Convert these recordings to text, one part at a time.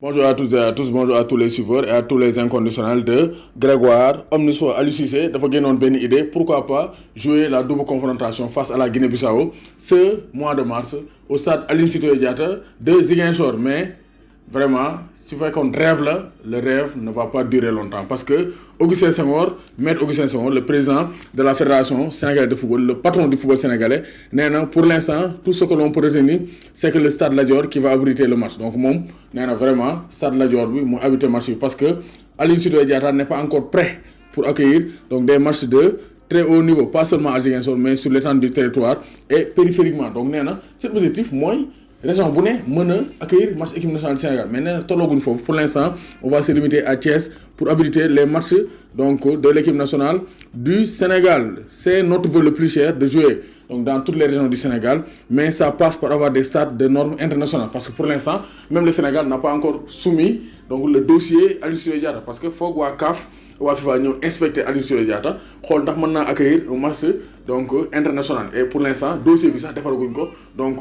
Bonjour à toutes et à tous, bonjour à tous les suiveurs et à tous les inconditionnels de Grégoire Omniswa Aliou Cissé dafa génnoon benn idée, pourquoi pas jouer la double confrontation face à la Guinée-Bissau ce mois de mars au stade Aline Sitoé Diatta de Ziguinchor. Mais vraiment, si vous qu'on rêve là, le rêve ne va pas durer longtemps parce que Augustin Senghor, maître Augustin Senghor, le président de la Fédération sénégalaise de football, le patron du football sénégalais, pour l'instant, tout ce que l'on peut retenir, c'est que le stade Lat Dior qui va abriter le match. Donc, vraiment, stade Lat Dior, oui, abriter le match parce que Aline Sitoé Diatta n'est pas encore prêt pour accueillir donc, des matchs de très haut niveau, pas seulement à Ziguinchor, mais sur l'étendue du territoire et périphériquement. Donc, c'est positif, moi, région bu ne mën a accueillir match équipe nationale du Sénégal mais nee na tollooguñ foofu pour l'instant on va se limiter à Thiès pour habiliter les matchs donc de l'équipe nationale du Sénégal. C'est notre vœu le plus cher de jouer donc dans toutes les régions du Sénégal, mais ça passe par avoir des stades de normes internationales parce que pour l'instant même le Sénégal n'a pas encore soumis donc le dossier Aline Sitoé Diatta parce que foog waa CAF waa FIFA ñëw inspecter Aline Sitoé Diatta xool ndax mën naa accueillir un match donc international et pour l'instant dossier bi sax defaraguñ ko. Donc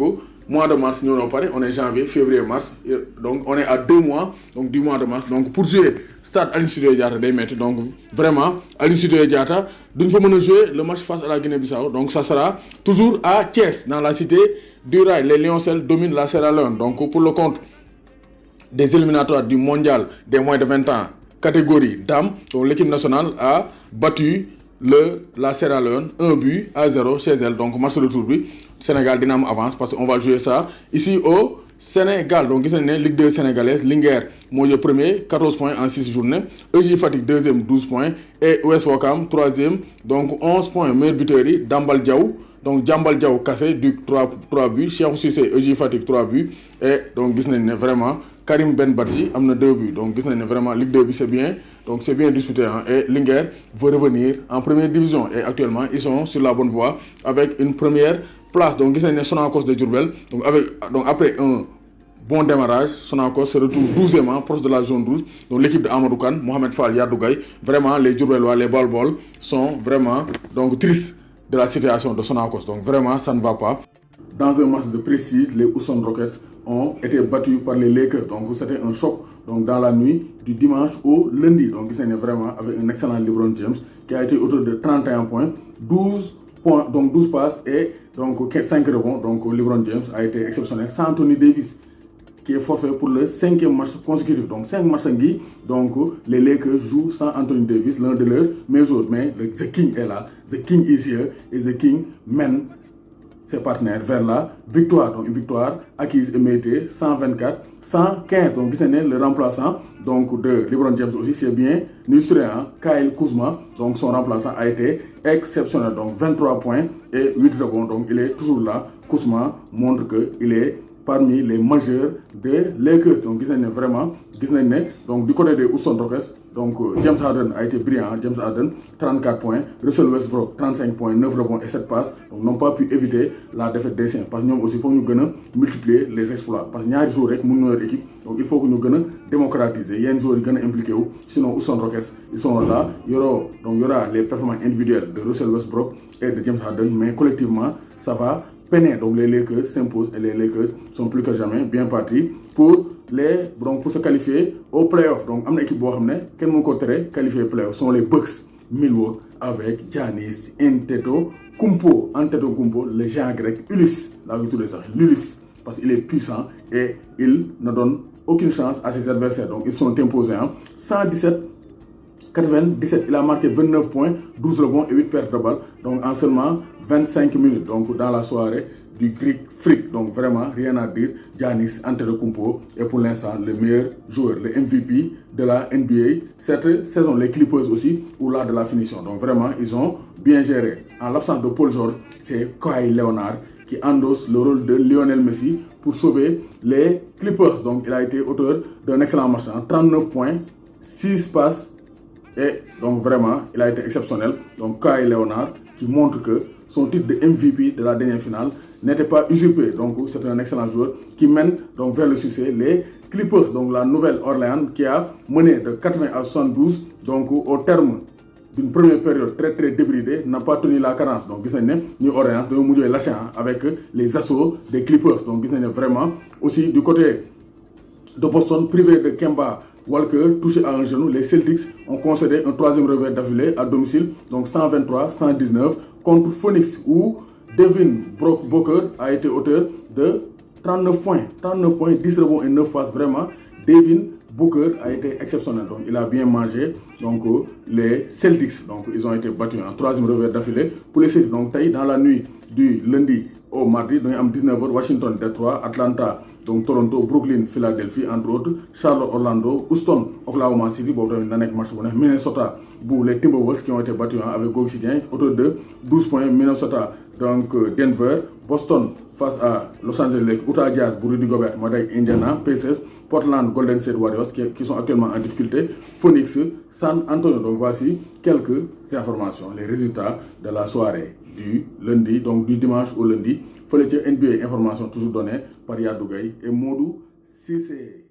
mois de mars, nous on on est janvier, février, mars, donc on est à 2 mois donc, du mois de mars. Donc pour jouer stade Aline Sitoé Diatta, donc vraiment, Aline Sitoé Diatta, nous pouvons jouer le match face à la Guinée-Bissau. Donc ça sera toujours à Thiès, dans la cité du Rail. Les Lioncelles dominent la Sierra Leone. Donc pour le compte des éliminatoires du mondial des moins de 20 ans, catégorie dames, l'équipe nationale a battu la Sierra Leone 1-0 chez elle. Donc match de retour, Sénégal Dynamo avance parce qu'on va jouer ça ici au Sénégal. Donc, c'est une Ligue 2 sénégalaise. Linguère, moi, premier, 14 points en 6 journées. EJ Fatick, deuxième, 12 points. Et US Wakam, troisième, donc 11 points. Meilleur buteur, Dambal Diaw. Donc, Djambal Diaw cassé, du 3 buts. Cheikh Cissé, EJ Fatick, 3 buts. Et donc, vraiment, Karim Ben Badji a 2 buts. Donc, vraiment, Ligue 2, c'est bien. Donc, c'est bien disputé. Hein. Et Linguère veut revenir en première division. Et actuellement, ils sont sur la bonne voie avec une première place. Donc, c'est Sonacos de Diourbel. Donc, après un bon démarrage, Sonacos se retrouve 12e, proche de la zone 12. Donc, l'équipe de Amadou Kane, Mohamed Fall, Yardougaï, vraiment, les Diourbellois, les bol sont vraiment donc, tristes de la situation de Sonacos. Donc, vraiment, ça ne va pas. Dans un match de précise, les Houston Rockets ont été battus par les Lakers. Donc, c'était un choc donc, dans la nuit du dimanche au lundi. Donc, c'est vraiment avec un excellent LeBron James qui a été auteur de 31 points, 12 points, donc 12 passes et donc 5 rebonds. Donc, LeBron James a été exceptionnel. Sans Anthony Davis, qui est forfait pour le 5e match consécutif. Donc 5 matchs en guy, donc les Lakers jouent sans Anthony Davis, l'un de leurs meilleurs joueurs. Mais The King est là, The King is here, et The King mène ses partenaires vers la victoire. Donc une victoire acquise et méritée 124-115. Donc c'est le remplaçant donc, de LeBron James aussi, c'est bien illustré. Hein? Kyle Kuzma, donc son remplaçant a été exceptionnel. Donc 23 points et 8 rebonds. Donc il est toujours là. Kuzma montre qu'il est parmi les majeurs des Lakers. Donc, vraiment, donc du côté des Houston Rockets, donc James Harden a été brillant. James Harden, 34 points. Russell Westbrook, 35 points, 9 rebonds et 7 passes. Donc, n'ont pas pu éviter la défaite des Saints. Parce que nous aussi, il faut nous multiplier les exploits. Parce qu'il y a des joueurs avec notre équipe. Donc, il faut que nous démocratiser. Il y a des joueurs qui sont impliqués. Sinon, Houston Rockets, ils sont là. Il y aura les performances individuelles de Russell Westbrook et de James Harden. Mais collectivement, ça va peiner. Donc les Lakers s'imposent et les Lakers sont plus que jamais bien partis pour se qualifier au playoff. Donc il y a une équipe qui est qualifiée au playoff. Ce sont les Bucks Milwaukee avec Giannis Antetokounmpo. Antetokounmpo, le géant grec Ulysse, là vous trouvez ça, l'Ulysse, parce qu'il est puissant et il ne donne aucune chance à ses adversaires. Donc ils sont imposés. 117-97, il a marqué 29 points, 12 rebonds et 8 pertes de balles. Donc en seulement 25 minutes, donc dans la soirée du Greek Freak. Donc vraiment, rien à dire. Giannis Antetokounmpo est pour l'instant le meilleur joueur, le MVP de la NBA. Cette saison, les Clippers aussi, ou là de la finition. Donc vraiment, ils ont bien géré. En l'absence de Paul George, c'est Kawhi Leonard qui endosse le rôle de Lionel Messi pour sauver les Clippers. Donc il a été auteur d'un excellent match, 39 points, 6 passes. Et donc vraiment, il a été exceptionnel. Donc Kawhi Leonard qui montre que son titre de MVP de la dernière finale n'était pas usurpé. Donc c'est un excellent joueur qui mène donc vers le succès les Clippers, donc la Nouvelle-Orléans qui a mené de 80 à 72. Donc au terme d'une première période très très débridée, n'a pas tenu la cadence. Donc vous voyez, New Orleans de lâcher avec les assauts des Clippers. Donc vous voyez vraiment aussi du côté de Boston, privé de Kemba Walker, touché à un genou. Les Celtics ont concédé un troisième revers d'affilée à domicile, donc 123-119 contre Phoenix, où Devin Booker a été auteur de 39 points, 10 rebonds et 9 passes. Vraiment, Devin Booker a été exceptionnel, donc il a bien mangé. Donc les Celtics, donc ils ont été battus en troisième revers d'affilée. Pour les Celtics, donc dans la nuit du lundi au mardi, donc am 19h, Washington, Detroit, Atlanta, donc Toronto, Brooklyn, Philadelphie, entre autres, Charlotte, Orlando, Houston, Oklahoma City, Minnesota, les Timberwolves qui ont été battus avec Go Quotidien, autour de 12 points, Minnesota, donc Denver, Boston face à Los Angeles, Utah Jazz, Rudy Gobert, Indiana, Pacers, Portland, Golden State Warriors qui sont actuellement en difficulté, Phoenix, San Antonio. Donc voici quelques informations, les résultats de la soirée du lundi, donc du dimanche au lundi. Faut les NBA, information toujours donnée par Yadou Gaye et Modou Cissé.